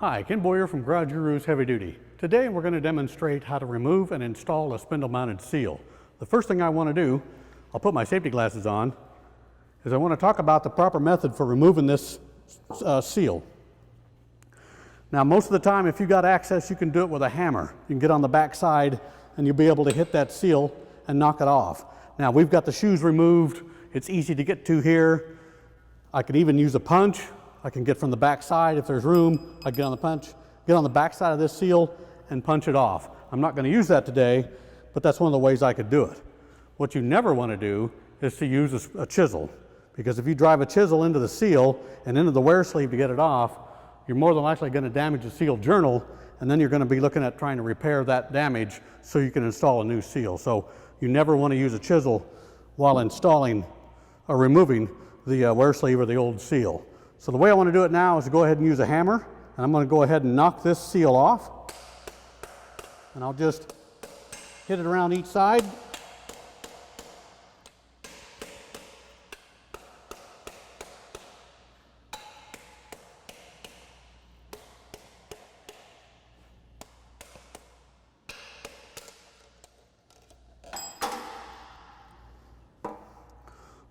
Hi, Ken Boyer from Garage Guru's Heavy Duty. Today we're going to demonstrate how to remove and install a spindle mounted seal. The first thing I want to do, I'll put my safety glasses on, is I want to talk about the proper method for removing this seal. Now most of the time if you got access you can do it with a hammer. You can get on the back side and you'll be able to hit that seal and knock it off. Now we've got the shoes removed, it's easy to get to here. I could even use a punch. I can get from the back side if there's room. I get on the back side of this seal and punch it off. I'm not going to use that today, but that's one of the ways I could do it. What you never want to do is to use a chisel, because if you drive a chisel into the seal and into the wear sleeve to get it off, you're more than likely going to damage the seal journal, and then you're going to be looking at trying to repair that damage so you can install a new seal. So you never want to use a chisel while installing or removing the wear sleeve or the old seal. So the way I want to do it now is to go ahead and use a hammer, and I'm going to go ahead and knock this seal off, and I'll just hit it around each side.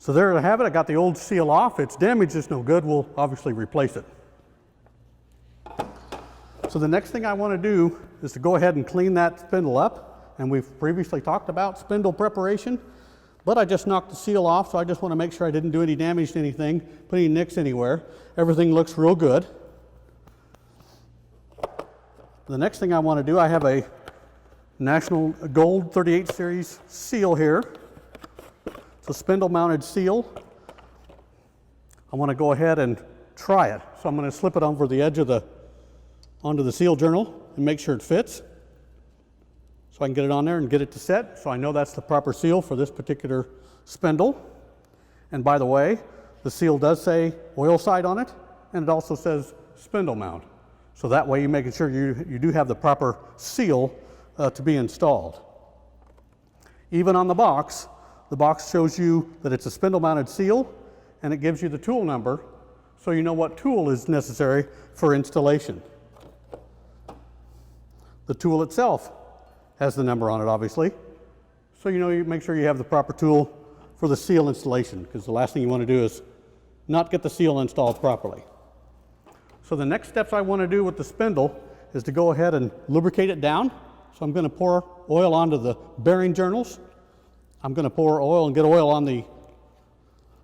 So there I have it. I got the old seal off. It's damaged, it's no good. We'll obviously replace it. So the next thing I want to do is to go ahead and clean that spindle up. And we've previously talked about spindle preparation, but I just knocked the seal off, so I just want to make sure I didn't do any damage to anything, put any nicks anywhere. Everything looks real good. The next thing I want to do, I have a National Gold 38 Series seal here. It's a spindle mounted seal. I want to go ahead and try it. So I'm going to slip it over the edge of onto the seal journal and make sure it fits. So I can get it on there and get it to set, so I know that's the proper seal for this particular spindle. And by the way, the seal does say oil side on it, and it also says spindle mount. So that way you're making sure you do have the proper seal to be installed. Even on the box shows you that it's a spindle mounted seal, and it gives you the tool number so you know what tool is necessary for installation. The tool itself has the number on it, obviously, so you make sure you have the proper tool for the seal installation, because the last thing you want to do is not get the seal installed properly. So the next steps I want to do with the spindle is to go ahead and lubricate it down. So I'm going to pour oil onto the bearing journals. I'm going to pour oil and get oil on the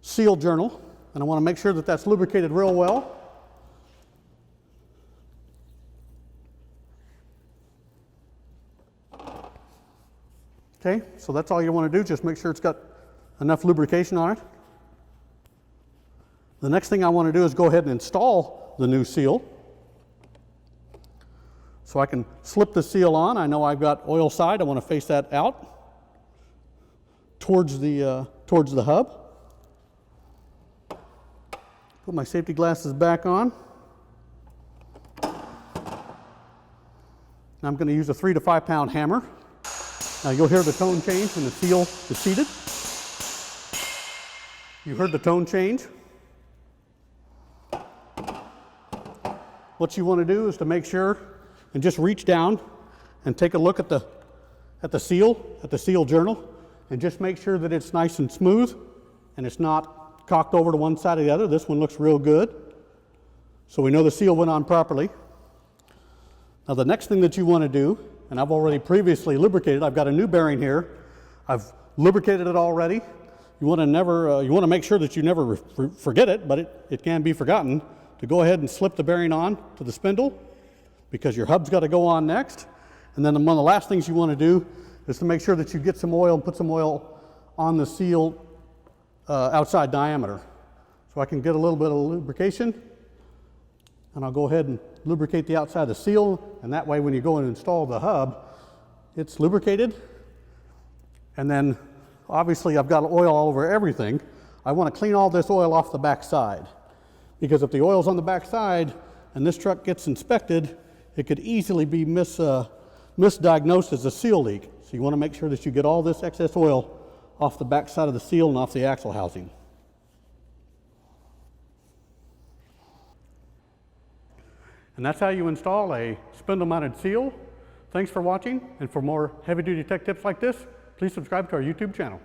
seal journal, and I want to make sure that that's lubricated real well. Okay, so that's all you want to do, just make sure it's got enough lubrication on it. The next thing I want to do is go ahead and install the new seal. So I can slip the seal on. I know I've got oil side, I want to face that out towards the hub. Put my safety glasses back on. Now I'm going to use a 3 to 5 pound hammer. Now you'll hear the tone change when the seal is seated. You heard the tone change. What you want to do is to make sure and just reach down and take a look at the seal journal, and just make sure that it's nice and smooth and it's not cocked over to one side or the other. This one looks real good, so we know the seal went on properly. Now the next thing that you want to do, and I've already previously lubricated, I've got a new bearing here. I've lubricated it already. You want to make sure that you never forget it, but it can be forgotten, to go ahead and slip the bearing on to the spindle, because your hub's got to go on next. And then one of the last things you want to do is to make sure that you get some oil and put some oil on the seal outside diameter. So I can get a little bit of lubrication, and I'll go ahead and lubricate the outside of the seal, and that way when you go and install the hub, it's lubricated. And then obviously I've got oil all over everything. I want to clean all this oil off the back side, because if the oil's on the back side and this truck gets inspected, it could easily be misdiagnosed as a seal leak. So you want to make sure that you get all this excess oil off the back side of the seal and off the axle housing. And that's how you install a spindle mounted seal. Thanks for watching, and for more heavy duty tech tips like this, please subscribe to our YouTube channel.